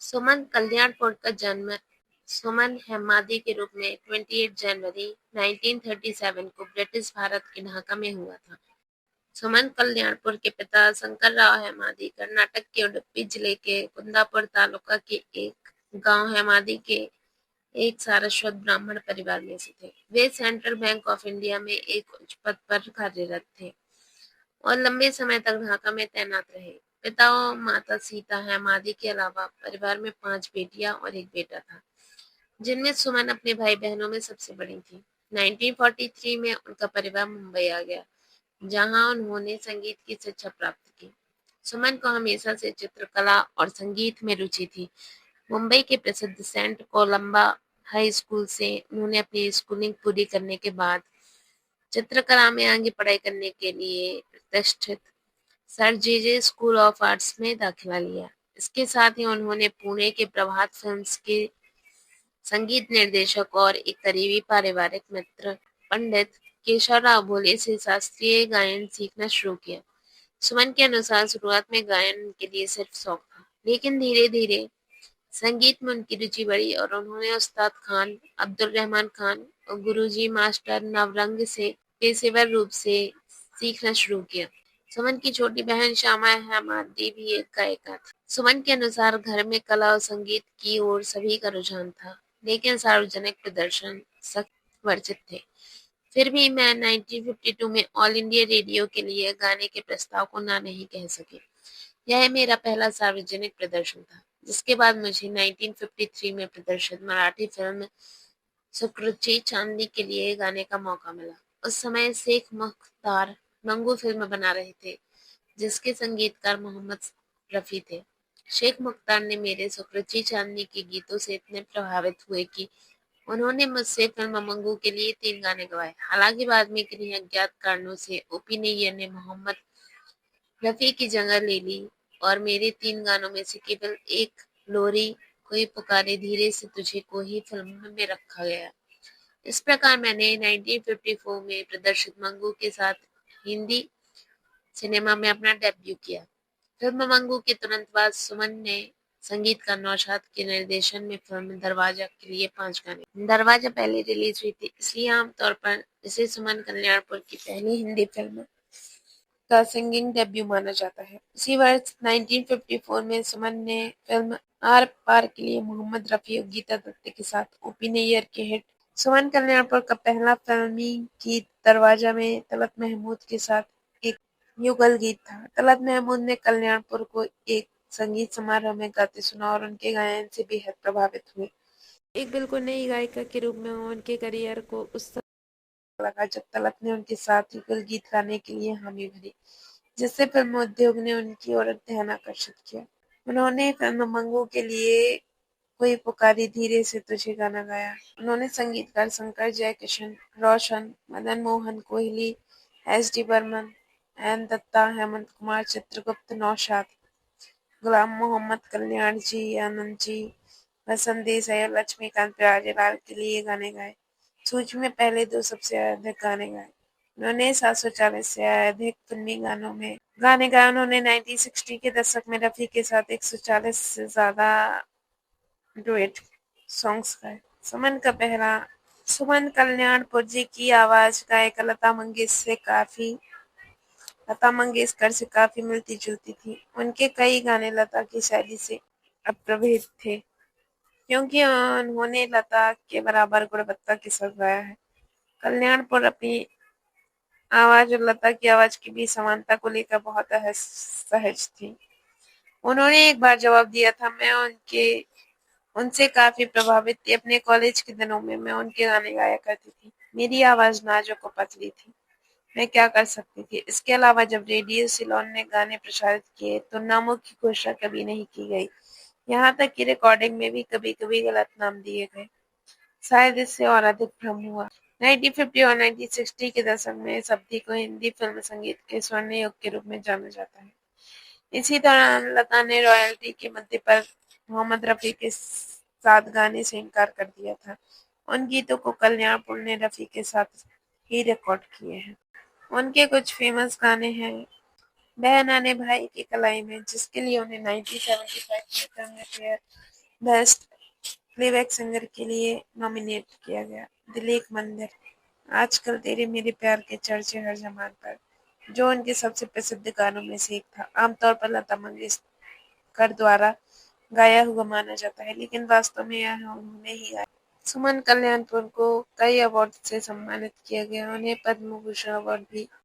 सुमन कल्याणपुर का जन्म सुमन हेमादी के रूप में 28 जनवरी 1937 को ब्रिटिश भारत के ढाका में हुआ था। सुमन कल्याणपुर के पिता शंकरराव हेमादी कर्नाटक के उडुपी जिले के कुंदापुर तालुका के एक गांव हेमादी के एक सारस्वत ब्राह्मण परिवार में से थे। वे सेंट्रल बैंक ऑफ इंडिया में एक उच्च पद पर कार्यरत थे और लंबे समय तक ढाका में तैनात रहे। पिता और माता सीता हेमादी के अलावा परिवार में 5 बेटियां और एक बेटा था, जिनमें सुमन अपने भाई बहनों में सबसे बड़ी थी। 1943 में उनका परिवार मुंबई आ गया, जहां उन्होंने संगीत की शिक्षा प्राप्त की। सुमन को हमेशा से चित्रकला और संगीत में रुचि थी। मुंबई के प्रसिद्ध सेंट कोलंबा हाई स्कूल से उन्होंने अपनी स्कूलिंग पूरी करने के बाद चित्रकला में आगे पढ़ाई करने के लिए प्रतिष्ठित sir J school of arts में दाखिला लिया। इसके साथ ही उन्होंने पुणे के प्रभात फिल्म्स के संगीत निर्देशक और एक करीबी पारिवारिक मित्र पंडित केशवराव भोले से शास्त्रीय गायन सीखना शुरू किया। सुमन के अनुसार शुरुआत में गायन के लिए सिर्फ शौक था, लेकिन धीरे धीरे संगीत में उनकी रुचि बढ़ी और उन्होंने उस्ताद खान अब्दुल रहमान खान और गुरुजी मास्टर नवरंग से पेशेवर रूप से सीखना शुरू किया। सुमन की छोटी बहन श्यामा हेमाडी भी एक गायिका थी। सुमन के अनुसार घर में कला और संगीत की ओर सभी का रुझान था, लेकिन सार्वजनिक प्रदर्शन सख्त वर्जित थे। फिर भी मैं 1952 में ऑल इंडिया रेडियो के लिए गाने के प्रस्ताव को ना नहीं कह सकी। यह मेरा पहला सार्वजनिक प्रदर्शन था, जिसके बाद मुझे 1953 में प्रदर्शित मराठी फिल्म सुकृति चांदनी के लिए गाने का मौका मिला। उस समय शेख मुख्तार मंगू फिल्म बना रहे थे, जिसके संगीतकार मोहम्मद रफी थे। शेख मुख्तार ने मेरे सुकृति चांदनी के गीतों से इतने प्रभावित हुए कि उन्होंने मुझसे फिल्म मंगू के लिए 3 गाने गवाए। हालांकि बाद में किन्हीं अज्ञात कारणों से ओपी नैयर ने मोहम्मद रफी की जगह ले ली और मेरे 3 गानों में से केवल एक लोरी कोई पुकारे धीरे से तुझे को ही फिल्म में रखा गया। इस प्रकार मैंने 1954 में प्रदर्शित मंगू के साथ हिंदी सिनेमा में अपना डेब्यू किया। फिल्म मंगू के तुरंत बाद सुमन ने संगीतकार नौशाद के निर्देशन में फिल्म दरवाजा के लिए 5 गाने। दरवाजा पहले रिलीज हुई थी, इसलिए आमतौर पर इसे सुमन कल्याणपुर की पहली हिंदी फिल्म का सिंगिंग डेब्यू माना जाता है। इसी वर्ष 1954 में सुमन ने फिल्म आर पार के लिए मोहम्मद रफी और गीता दत्त के साथ ओपी नैयर के हिट सुमन कल्याणपुर का पहला फिल्मी गीत दरवाजा में तलत महमूद के साथ एक युगल गीत था। तलत महमूद ने कल्याणपुर को एक संगीत समारोह में गाते सुना और उनके गायन से बेहद प्रभावित हुए। एक बिल्कुल नई गायिका के रूप में उनके करियर को उस समय लगा जब तलत ने उनके साथ युगल गीत गाने के लिए हामी भरी, जिससे फिल्म उद्योग ने उनकी ओर ध्यान आकर्षित किया। उन्होंने फिल्म मंगू के लिए कोई पुकारी धीरे से तुझे गाना गाया। उन्होंने संगीतकार Shankar Jaikishan, Roshan, Madan Mohan Kohli, S D Burman, N Datta, Hemant Kumar, Chitragupta, Naushad, Ghulam Mohammed, Kalyan ji, Anand ji, Vasant Desai और लक्ष्मीकांत प्यारेलाल के लिए गाने गाए। सूची में पहले 2 सबसे अधिक गाने गाए। उन्होंने 740 से अधिक फिल्मी गानों में गाने गाए। उन्होंने 1960 के दशक में रफी के साथ 140 से ज्यादा डुएट सॉन्ग्स गाए। सुमन कल्याणपुर जी की आवाज गायिका लता मंगेशकर से काफी मिलती जुलती थी। उनके कई गाने लता की शैली से अप्रभावित थे, क्योंकि उन्होंने लता के बराबर गुणवत्ता के साथ गाया है। कल्याणपुर अपनी आवाज और लता की आवाज के बीच समानता को लेकर बहुत सहज थी। उन्होंने एक बार जवाब दिया था, मैं उनसे काफी प्रभावित थी। अपने कॉलेज के दिनों में मैं उनके गाने गाया करती थी। मेरी आवाज नाजुक और पतली थी, मैं क्या कर सकती थी। इसके अलावा जब रेडियो सिलोन ने गाने प्रसारित किए तो नामों की घोषणा कभी नहीं की गई, यहाँ तक कि रिकॉर्डिंग में भी कभी कभी गलत नाम दिए गए। शायद इससे और अधिक भ्रम हुआ। 1950 और 1960 के दशक में इस अवधि को हिंदी फिल्म संगीत के स्वर्ण युग के रूप में जाना जाता है। इसी दौरान लता ने रॉयल्टी के मुद्दे पर मोहम्मद रफी के साथ गाने से इनकार कर दिया था। उन गीतों को कल्याणपुर ने रफी के साथ ही रिकॉर्ड किए हैं। उनके कुछ फेमस गाने हैं बहन आने भाई की कलाई में, जिसके लिए उन्हें 1975 में film fair best playback singer के लिए नॉमिनेट किया गया। दिल एक मंदिर, आजकल तेरे मेरे प्यार के चर्चे हर जबान पर, जो उनके सबसे प्रसिद्ध गानों में से एक था। आमतौर पर लता मंगेशकर द्वारा गाया हुआ माना जाता है, लेकिन वास्तव में यह उन्होंने ही गाया। सुमन कल्याणपुर को कई अवार्ड से सम्मानित किया गया, उन्हें पद्म भूषण अवार्ड भी